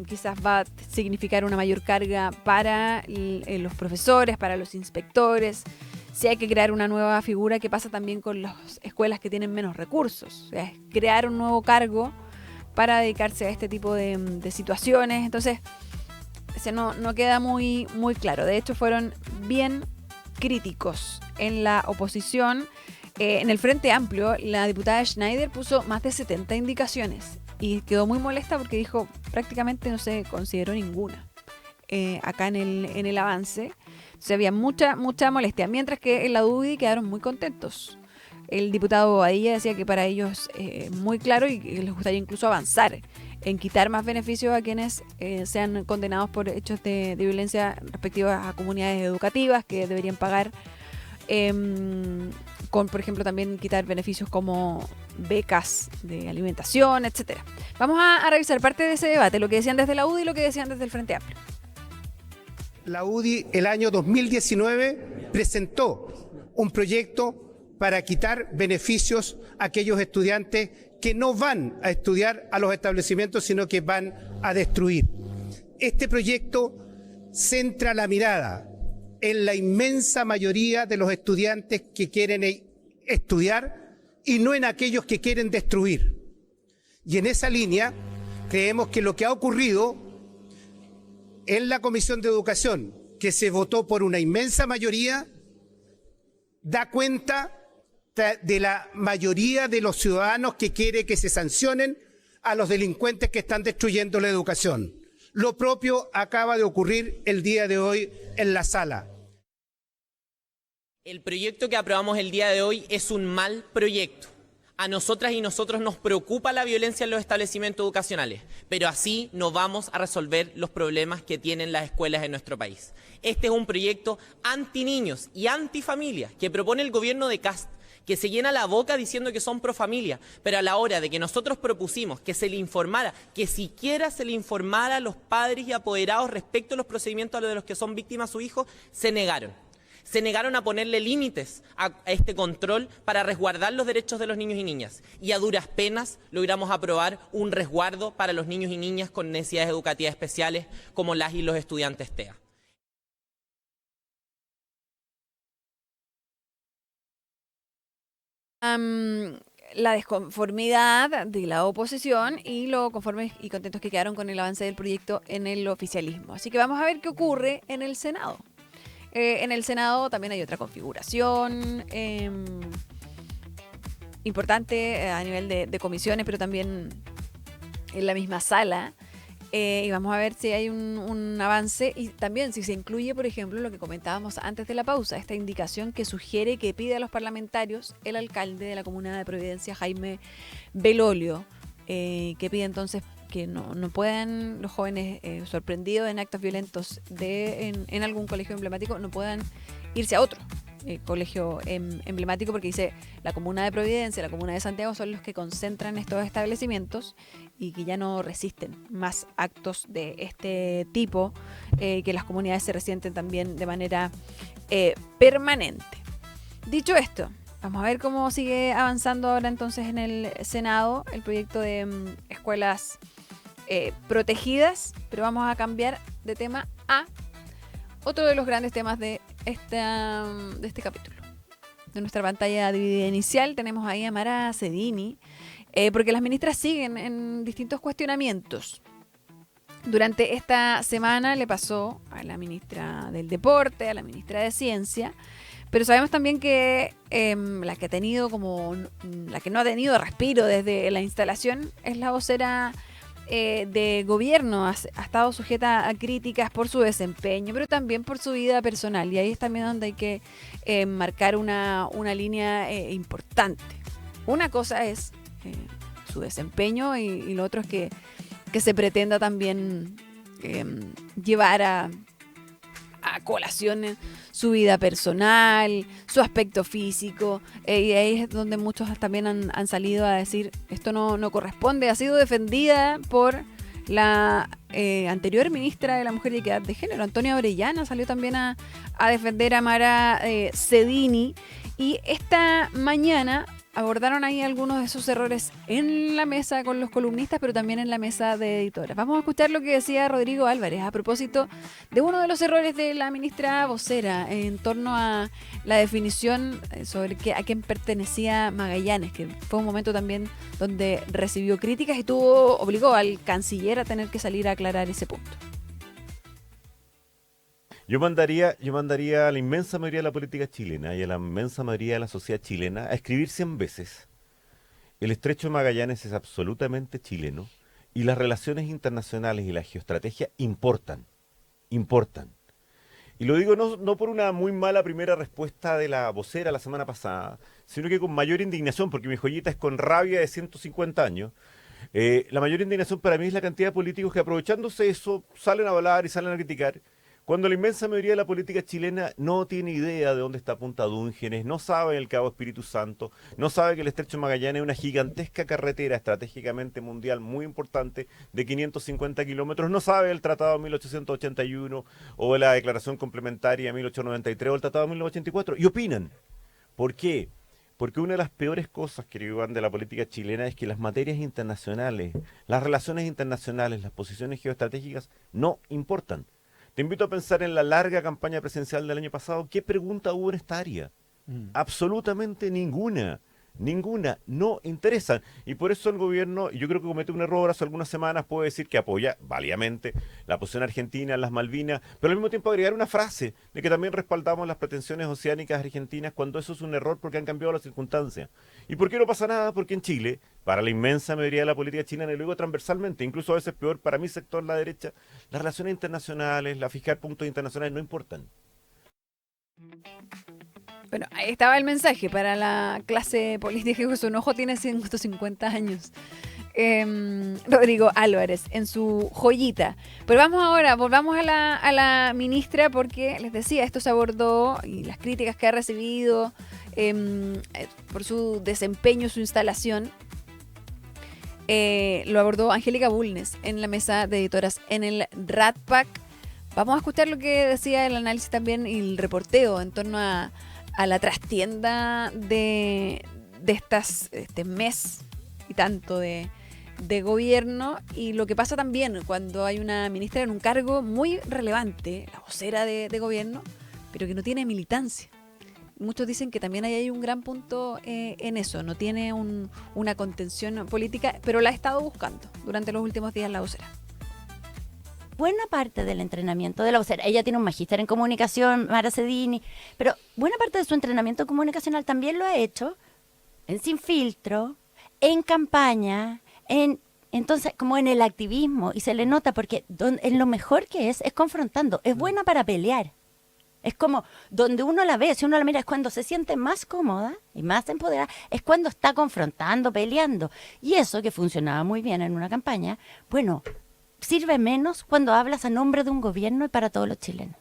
quizás va a significar una mayor carga para los profesores, para los inspectores, si hay que crear una nueva figura. Que pasa también con las escuelas que tienen menos recursos, o sea, es crear un nuevo cargo para dedicarse a este tipo de situaciones. Entonces, no queda muy claro. De hecho, fueron bien críticos en la oposición. En el Frente Amplio, la diputada Schneider puso más de 70 indicaciones y quedó muy molesta porque dijo prácticamente no se consideró ninguna acá en el avance. Entonces había mucha molestia, mientras que en la UDI quedaron muy contentos. El diputado Bobadilla decía que para ellos muy claro y que les gustaría incluso avanzar en quitar más beneficios a quienes sean condenados por hechos de violencia respectivos a comunidades educativas, que deberían pagar, con, por ejemplo, también quitar beneficios como becas de alimentación, etcétera. Vamos a revisar parte de ese debate, lo que decían desde la UDI y lo que decían desde el Frente Amplio.
La UDI el año 2019 presentó un proyecto para quitar beneficios a aquellos estudiantes que no van a estudiar a los establecimientos, sino que van a destruir. Este proyecto centra la mirada en la inmensa mayoría de los estudiantes que quieren estudiar y no en aquellos que quieren destruir. Y en esa línea creemos que lo que ha ocurrido en la Comisión de Educación, que se votó por una inmensa mayoría, da cuenta de la mayoría de los ciudadanos que quiere que se sancionen a los delincuentes que están destruyendo la educación. Lo propio acaba de ocurrir el día de hoy en la sala.
El proyecto que aprobamos el día de hoy es un mal proyecto. A nosotras y nosotros nos preocupa la violencia en los establecimientos educacionales, pero así no vamos a resolver los problemas que tienen las escuelas en nuestro país. Este es un proyecto anti niños y anti familia que propone el gobierno de Kast, que se llena la boca diciendo que son pro familia, pero a la hora de que nosotros propusimos que se le informara, que siquiera se le informara a los padres y apoderados respecto a los procedimientos de los que son víctimas sus hijos, se negaron. Se negaron a ponerle límites a este control para resguardar los derechos de los niños y niñas. Y a duras penas logramos aprobar un resguardo para los niños y niñas con necesidades educativas especiales como las y los estudiantes TEA.
La desconformidad de la oposición y lo conformes y contentos que quedaron con el avance del proyecto en el oficialismo. Así que vamos a ver qué ocurre en el Senado. En el Senado también hay otra configuración importante a nivel de comisiones, pero también en la misma sala. Y vamos a ver si hay un avance y también si se incluye, por ejemplo, lo que comentábamos antes de la pausa, esta indicación que sugiere que pide a los parlamentarios el alcalde de la comuna de Providencia, Jaime Belolio, que pide entonces que no puedan los jóvenes sorprendidos en actos violentos en algún colegio emblemático, no puedan irse a otro colegio emblemático, porque dice la comuna de Providencia, la comuna de Santiago son los que concentran estos establecimientos y que ya no resisten más actos de este tipo, que las comunidades se resienten también de manera permanente. Dicho esto, vamos a ver cómo sigue avanzando ahora entonces en el Senado el proyecto de escuelas protegidas, pero vamos a cambiar de tema a otro de los grandes temas de este capítulo. De nuestra pantalla dividida inicial tenemos ahí a Mara Cedini, porque las ministras siguen en distintos cuestionamientos. Durante esta semana le pasó a la ministra del Deporte, a la ministra de Ciencia, pero sabemos también que la que no ha tenido respiro desde la instalación es la vocera de gobierno. Ha estado sujeta a críticas por su desempeño, pero también por su vida personal. Y ahí es también donde hay que marcar una línea importante. Una cosa es su desempeño y lo otro es que se pretenda también llevar a colación su vida personal, su aspecto físico, y ahí es donde muchos también han salido a decir esto no corresponde. Ha sido defendida por la anterior ministra de la Mujer y Equidad de Género, Antonia Orellana, salió también a defender a Mara Cedini, y esta mañana abordaron ahí algunos de esos errores en la mesa con los columnistas, pero también en la mesa de editoras. Vamos a escuchar lo que decía Rodrigo Álvarez a propósito de uno de los errores de la ministra vocera en torno a la definición sobre a quién pertenecía Magallanes, que fue un momento también donde recibió críticas y obligó al canciller a tener que salir a aclarar ese punto.
Yo mandaría a la inmensa mayoría de la política chilena y a la inmensa mayoría de la sociedad chilena a escribir 100 veces. El Estrecho de Magallanes es absolutamente chileno y las relaciones internacionales y la geoestrategia importan. Y lo digo no por una muy mala primera respuesta de la vocera la semana pasada, sino que con mayor indignación, porque mi joyita es con rabia de 150 años. La mayor indignación para mí es la cantidad de políticos que, aprovechándose eso, salen a hablar y salen a criticar, cuando la inmensa mayoría de la política chilena no tiene idea de dónde está Punta Dúngenes, no sabe el Cabo Espíritu Santo, no sabe que el Estrecho de Magallanes es una gigantesca carretera estratégicamente mundial muy importante de 550 kilómetros, no sabe el Tratado de 1881 o la Declaración Complementaria de 1893 o el Tratado de 1984, y opinan. ¿Por qué? Porque una de las peores cosas que llevan de la política chilena es que las materias internacionales, las relaciones internacionales, las posiciones geoestratégicas no importan. Te invito a pensar en la larga campaña presidencial del año pasado. ¿Qué pregunta hubo en esta área? Absolutamente ninguna. No interesan. Y por eso el gobierno, yo creo que cometió un error hace algunas semanas, puede decir que apoya válidamente la posición argentina en las Malvinas, pero al mismo tiempo agregar una frase de que también respaldamos las pretensiones oceánicas argentinas, cuando eso es un error porque han cambiado las circunstancias. ¿Y por qué no pasa nada? Porque en Chile, para la inmensa mayoría de la política chilena, y luego transversalmente, incluso a veces peor para mi sector, la derecha, las relaciones internacionales, la fijar puntos internacionales no importan.
Bueno, ahí estaba el mensaje para la clase política que su enojo tiene 150 años. Rodrigo Álvarez en su joyita. Pero volvamos a la ministra, porque les decía, esto se abordó y las críticas que ha recibido por su desempeño, su instalación, lo abordó Angélica Bulnes en la mesa de editoras en el RATPAC. Vamos a escuchar lo que decía el análisis también y el reporteo en torno a la trastienda de este mes y tanto de gobierno, y lo que pasa también cuando hay una ministra en un cargo muy relevante, la vocera de gobierno, pero que no tiene militancia. Muchos dicen que también ahí hay un gran punto en eso, no tiene una contención política, pero la ha estado buscando durante los últimos días la vocera.
Buena parte del entrenamiento de la vocera, ella tiene un magíster en comunicación, Mara Cedini, pero buena parte de su entrenamiento comunicacional también lo ha hecho en Sin Filtro, en campaña, entonces como en el activismo, y se le nota porque en lo mejor que es confrontando, es buena para pelear. Es como donde uno la ve, si uno la mira, es cuando se siente más cómoda y más empoderada, es cuando está confrontando, peleando. Y eso que funcionaba muy bien en una campaña, bueno, sirve menos cuando hablas a nombre de un gobierno y para todos los chilenos.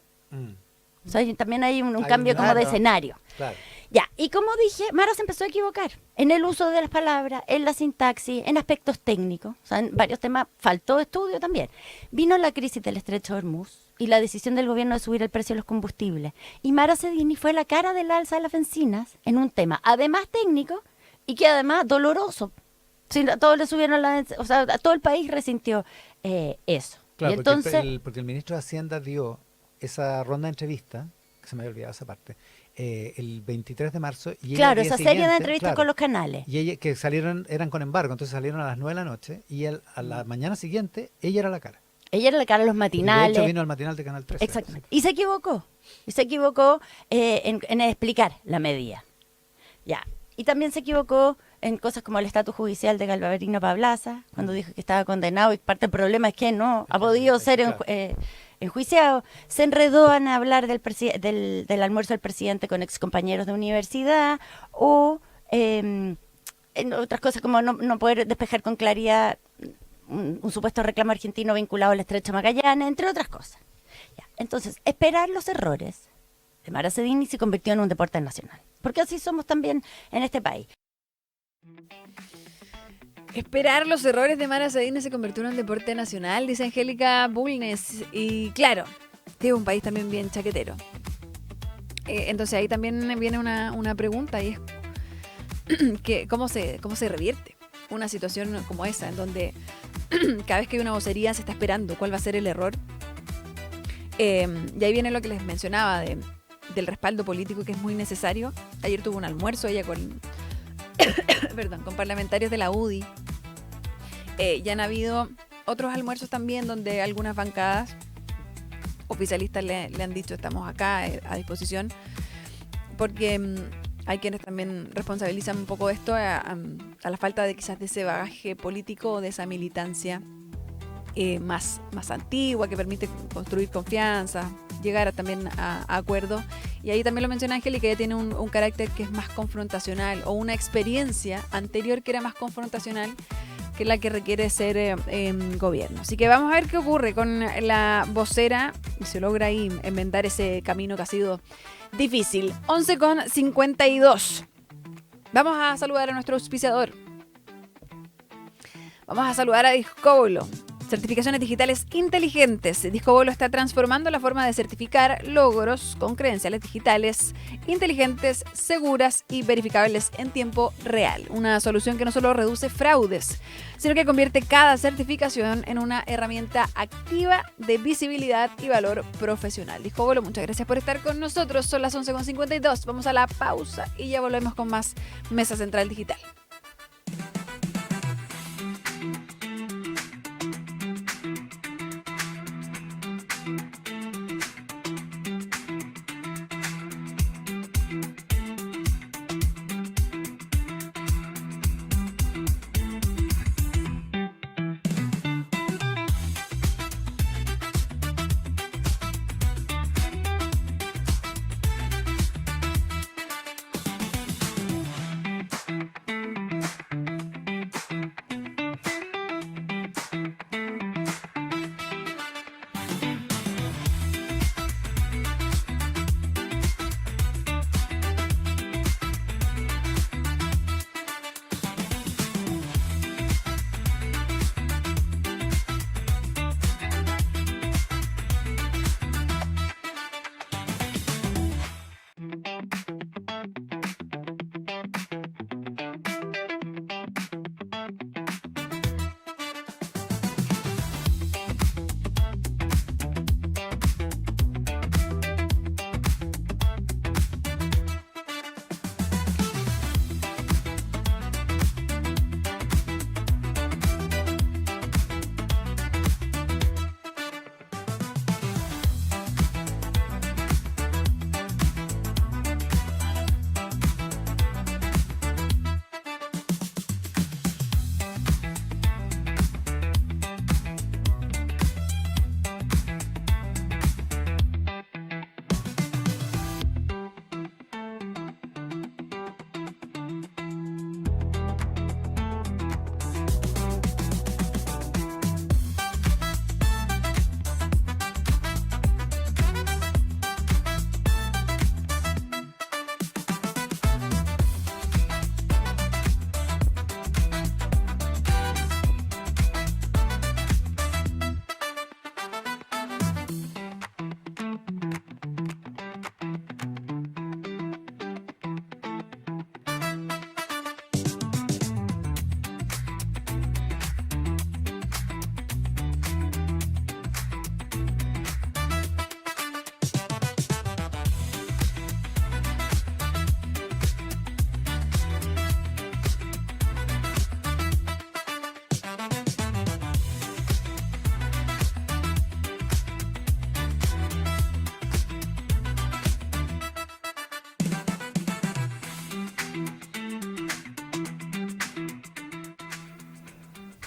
O sea, también hay un cambio como de escenario.
Claro.
Ya, y como dije, Mara se empezó a equivocar en el uso de las palabras, en la sintaxis, en aspectos técnicos. O sea, en varios temas faltó estudio también. Vino la crisis del Estrecho de Hormuz y la decisión del gobierno de subir el precio de los combustibles. Y Mara Cedini fue la cara del alza de las bencinas en un tema, además técnico, y que además doloroso. Sí, a todos le subieron o sea, a todo el país resintió eso.
Claro,
y entonces,
porque el ministro de Hacienda dio esa ronda de entrevistas, que se me había olvidado esa parte, el 23 de marzo. Y ella
Claro,
al día
esa serie de
siguiente,
entrevistas
claro,
con los canales.
Y ella, que salieron, eran con embargo, entonces salieron a las 9 de la noche y a la mañana siguiente ella era la cara.
Ella era la cara de los
Y
matinales.
de hecho vino al matinal de Canal 13.
Exactamente. Y se equivocó. En explicar la medida. Ya. Y también se equivocó en cosas como el estatus judicial de Galvarino Pablaza, cuando dijo que estaba condenado y parte del problema es que no ha podido ser enjuiciado. Se enredó en hablar del almuerzo del presidente con excompañeros de universidad o en otras cosas como no poder despejar con claridad un supuesto reclamo argentino vinculado al estrecho Magallanes, entre otras cosas. Ya. Entonces, esperar los errores de Mara Cedini se convirtió en un deporte nacional, porque así somos también en este país.
Esperar los errores de Mara Cedini se convirtió en un deporte nacional, dice Angélica Bulnes. Y claro, es un país también bien chaquetero. Entonces ahí también viene una pregunta y es que ¿cómo se revierte una situación como esa, en donde cada vez que hay una vocería se está esperando cuál va a ser el error? Y ahí viene lo que les mencionaba del respaldo político, que es muy necesario. Ayer tuvo un almuerzo ella con con parlamentarios de la UDI. Ya han habido otros almuerzos también donde algunas bancadas oficialistas le han dicho estamos acá a disposición, porque hay quienes también responsabilizan un poco esto a la falta de quizás de ese bagaje político o de esa militancia más antigua que permite construir confianza, llegar también a acuerdos. Y ahí también lo menciona Angélica, ella tiene un carácter que es más confrontacional, o una experiencia anterior que era más confrontacional que la que requiere ser gobierno. Así que vamos a ver qué ocurre con la vocera y se logra ahí enmendar ese camino que ha sido difícil. 11:52. Vamos a saludar a nuestro auspiciador. Vamos a saludar a Discobolo. Certificaciones digitales inteligentes. Discobolo está transformando la forma de certificar logros con credenciales digitales inteligentes, seguras y verificables en tiempo real. Una solución que no solo reduce fraudes, sino que convierte cada certificación en una herramienta activa de visibilidad y valor profesional. Discobolo, muchas gracias por estar con nosotros. Son las 11:52. Vamos a la pausa y ya volvemos con más Mesa Central Digital.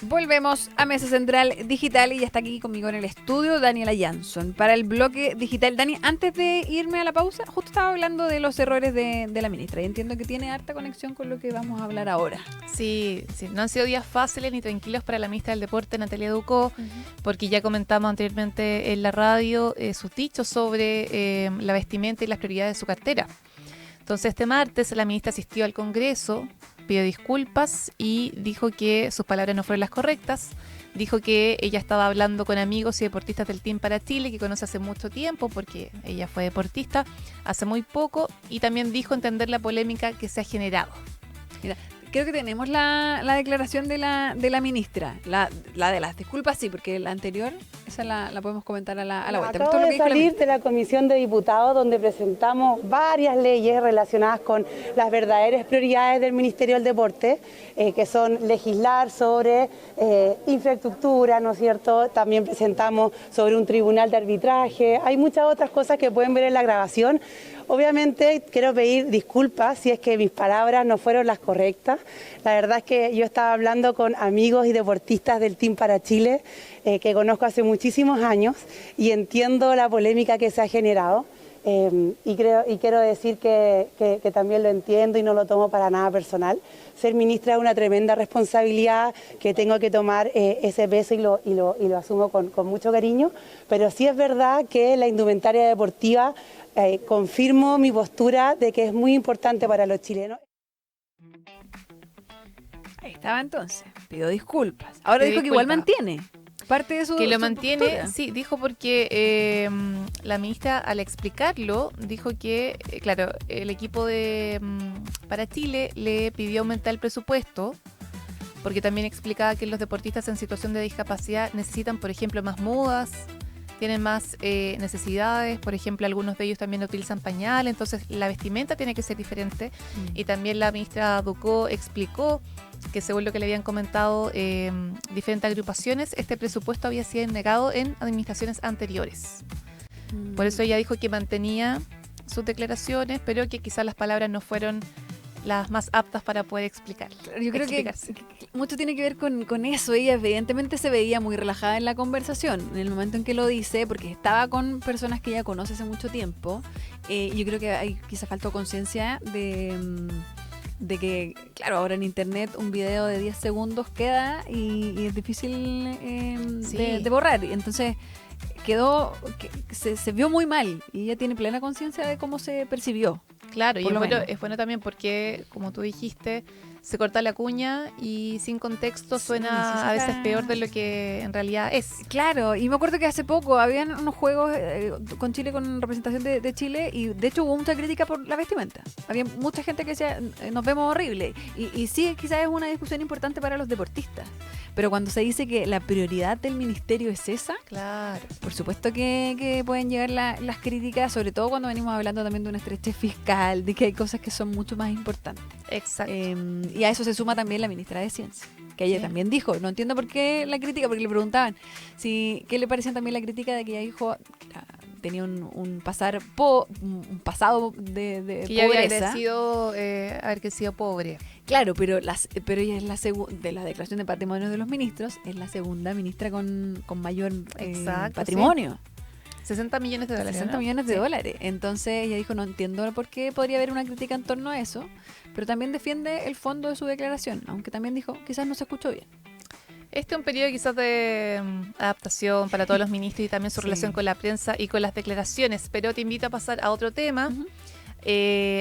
Volvemos a Mesa Central Digital y ya está aquí conmigo en el estudio Daniela Jansson para el bloque digital. Dani, antes de irme a la pausa, justo estaba hablando de los errores de la ministra y entiendo que tiene harta conexión con lo que vamos a hablar ahora.
Sí, no han sido días fáciles ni tranquilos para la ministra del Deporte, Natalia Ducó, porque ya comentamos anteriormente en la radio sus dichos sobre la vestimenta y las prioridades de su cartera. Entonces, este martes la ministra asistió al Congreso, pidió disculpas y dijo que sus palabras no fueron las correctas. Dijo que ella estaba hablando con amigos y deportistas del Team para Chile, que conoce hace mucho tiempo, porque ella fue deportista hace muy poco, y también dijo entender la polémica que se ha generado.
Mira, creo que tenemos la declaración de la ministra, la de las disculpas, sí, porque la anterior, esa la podemos comentar a la vuelta.
Acabo de salir de la Comisión de Diputados, donde presentamos varias leyes relacionadas con las verdaderas prioridades del Ministerio del Deporte, que son legislar sobre infraestructura, ¿no es cierto? También presentamos sobre un tribunal de arbitraje. Hay muchas otras cosas que pueden ver en la grabación. Obviamente quiero pedir disculpas si es que mis palabras no fueron las correctas. La verdad es que yo estaba hablando con amigos y deportistas del Team para Chile, que conozco hace muchísimos años, y entiendo la polémica que se ha generado. Y quiero decir que también lo entiendo y no lo tomo para nada personal. Ser ministra es una tremenda responsabilidad que tengo que tomar ese peso y lo asumo con mucho cariño, pero sí es verdad que la indumentaria deportiva confirmo mi postura de que es muy importante para los chilenos.
Ahí estaba entonces, pidió disculpas. Ahora dijo que igual mantiene parte de su
que lo
su
mantiene,
postura.
sí, dijo porque la ministra al explicarlo dijo que, claro, el equipo de para Chile le pidió aumentar el presupuesto, porque también explicaba que los deportistas en situación de discapacidad necesitan, por ejemplo, más mudas, tienen más necesidades, por ejemplo, algunos de ellos también utilizan pañales, entonces la vestimenta tiene que ser diferente. Y también la ministra Ducó explicó que, según lo que le habían comentado diferentes agrupaciones, este presupuesto había sido negado en administraciones anteriores. Por eso ella dijo que mantenía sus declaraciones, pero que quizás las palabras no fueron las más aptas para poder explicar.
Yo creo que mucho tiene que ver con eso. Ella evidentemente se veía muy relajada en la conversación, en el momento en que lo dice, porque estaba con personas que ella conoce hace mucho tiempo. Yo creo que hay quizá faltó conciencia de que, claro, ahora en internet un video de 10 segundos queda y es difícil de borrar. Entonces se vio muy mal y ella tiene plena conciencia de cómo se percibió.
Claro, y es bueno también porque, como tú dijiste, se corta la cuña y sin contexto suena a veces peor de lo que en realidad es.
Claro, y me acuerdo que hace poco habían unos juegos con Chile, con representación de Chile, y de hecho hubo mucha crítica por la vestimenta. Había mucha gente que decía, nos vemos horrible. Y sí, quizás es una discusión importante para los deportistas. Pero cuando se dice que la prioridad del ministerio es esa,
claro,
por supuesto que pueden llegar las críticas, sobre todo cuando venimos hablando también de una estrechez fiscal, de que hay cosas que son mucho más importantes.
Exacto.
Y a eso se suma también la ministra de Ciencia, que ella también dijo, no entiendo por qué la crítica, porque le preguntaban qué le parecía también la crítica de que ella dijo tenía un pasado de
que
pobreza.
Había haber crecido pobre.
Claro, pero ella es de la declaración de patrimonio de los ministros, es la segunda ministra con mayor patrimonio.
Sí. 60 millones de dólares.
60 millones de dólares. Entonces ella dijo, no entiendo por qué podría haber una crítica en torno a eso, pero también defiende el fondo de su declaración, aunque también dijo, quizás no se escuchó bien.
Este es un periodo quizás de adaptación para todos los ministros y también su relación con la prensa y con las declaraciones, pero te invito a pasar a otro tema,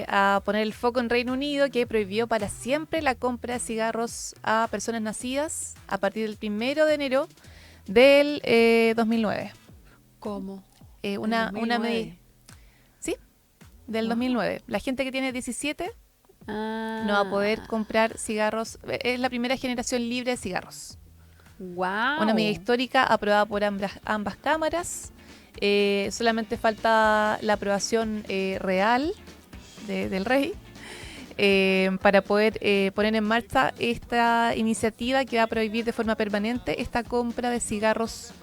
a poner el foco en Reino Unido, que prohibió para siempre la compra de cigarros a personas nacidas a partir del 1 de enero del 2009.
¿Cómo?
Una medida. Sí, del 2009. La gente que tiene 17 no va a poder comprar cigarros. Es la primera generación libre de cigarros.
Wow.
Una medida histórica aprobada por ambas cámaras. Solamente falta la aprobación real del rey para poder poner en marcha esta iniciativa que va a prohibir de forma permanente esta compra de cigarros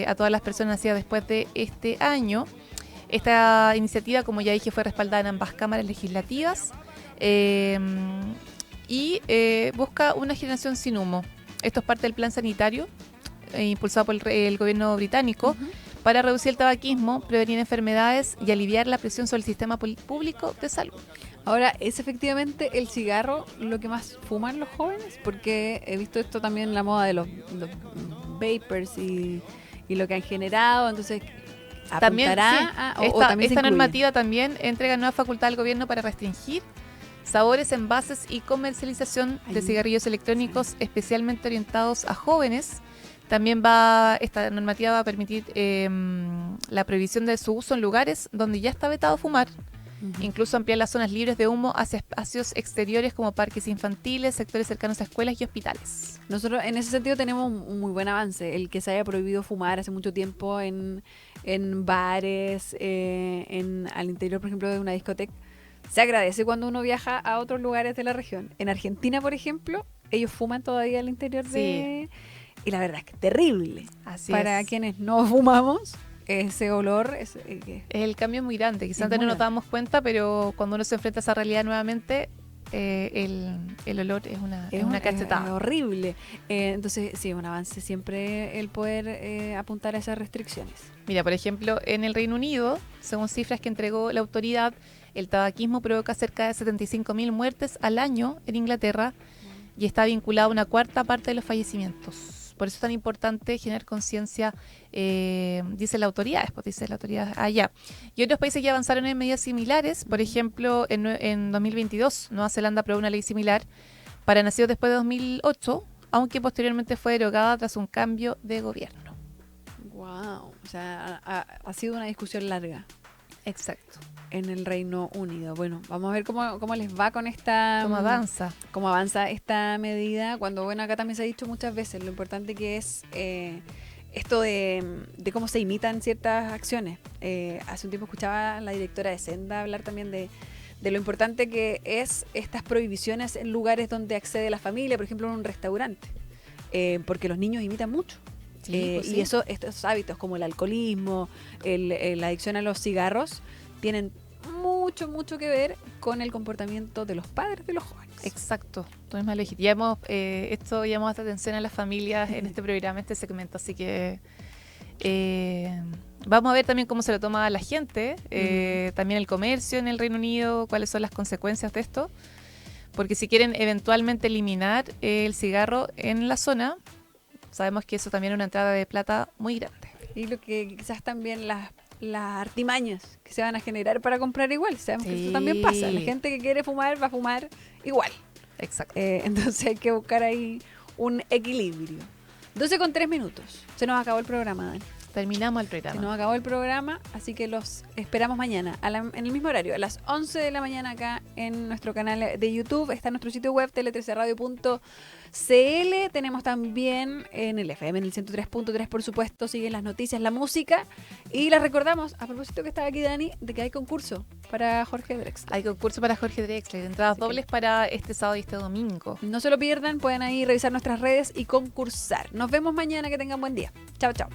a todas las personas nacidas después de este año. Esta iniciativa, como ya dije, fue respaldada en ambas cámaras legislativas y busca una generación sin humo. Esto es parte del plan sanitario impulsado por el gobierno británico para reducir el tabaquismo, prevenir enfermedades y aliviar la presión sobre el sistema público de salud.
Ahora, ¿es efectivamente el cigarro lo que más fuman los jóvenes? Porque he visto esto también en la moda de los vapers y lo que han generado, entonces
También,
apuntará
sí.
o también se
esta
incluye.
normativa también entrega nueva facultad al gobierno para restringir sabores, envases y comercialización de cigarrillos electrónicos especialmente orientados a jóvenes. También esta normativa va a permitir la prohibición de su uso en lugares donde ya está vetado fumar. Incluso ampliar las zonas libres de humo hacia espacios exteriores como parques infantiles, sectores cercanos a escuelas y hospitales.
Nosotros en ese sentido tenemos un muy buen avance. El que se haya prohibido fumar hace mucho tiempo en bares, al interior, por ejemplo, de una discoteca. Se agradece cuando uno viaja a otros lugares de la región. En Argentina, por ejemplo, ellos fuman todavía al interior de... Y la verdad es que es terrible.
Así
Para
es.
quienes no fumamos, ese olor
El cambio es muy grande, quizás
Es
antes
muy
no nos dábamos cuenta, pero cuando uno se enfrenta a esa realidad nuevamente, el olor es una cachetada.
Es horrible. Entonces, sí, un avance siempre el poder apuntar a esas restricciones.
Mira, por ejemplo, en el Reino Unido, según cifras que entregó la autoridad, el tabaquismo provoca cerca de 75.000 muertes al año en Inglaterra y está vinculado a una cuarta parte de los fallecimientos. Por eso es tan importante generar conciencia, dice la autoridad allá. Y otros países ya avanzaron en medidas similares. Por ejemplo, en 2022, Nueva Zelanda aprobó una ley similar para nacidos después de 2008, aunque posteriormente fue derogada tras un cambio de gobierno.
Wow, o sea, ha sido una discusión larga.
Exacto.
En el Reino Unido. Bueno, vamos a ver cómo les va con esta... Cómo avanza esta medida. Cuando, bueno, acá también se ha dicho muchas veces lo importante que es esto de cómo se imitan ciertas acciones. Hace un tiempo escuchaba a la directora de Senda hablar también de lo importante que es estas prohibiciones en lugares donde accede la familia, por ejemplo, en un restaurante. Porque los niños imitan mucho.
Pues sí.
Y estos hábitos como el alcoholismo, la adicción a los cigarros, tienen mucho que ver con el comportamiento de los padres de los jóvenes.
Exacto, tú misma lo dijiste. Ya llamamos atención a las familias en este programa, este segmento, así que vamos a ver también cómo se lo toma la gente, también el comercio en el Reino Unido, cuáles son las consecuencias de esto, porque si quieren eventualmente eliminar el cigarro en la zona, sabemos que eso también es una entrada de plata muy grande.
Y lo que quizás también las artimañas que se van a generar para comprar igual. Sabemos que eso también pasa. La gente que quiere fumar va a fumar igual.
Exacto.
Entonces hay que buscar ahí un equilibrio. 12:03. Se nos acabó el programa, Dani.
Terminamos el programa.
Se nos acabó el programa, así que los esperamos mañana en el mismo horario, a las 11 de la mañana acá en nuestro canal de YouTube. Está en nuestro sitio web, tele13radio.cl. Tenemos también en el FM, en el 103.3, por supuesto. Siguen las noticias, la música. Y les recordamos, a propósito que estaba aquí Dani, de que hay concurso para Jorge Drexler.
Hay concurso para Jorge Drexler, entradas dobles para este sábado y este domingo.
No se lo pierdan, pueden ahí revisar nuestras redes y concursar. Nos vemos mañana, que tengan buen día. Chao, chao.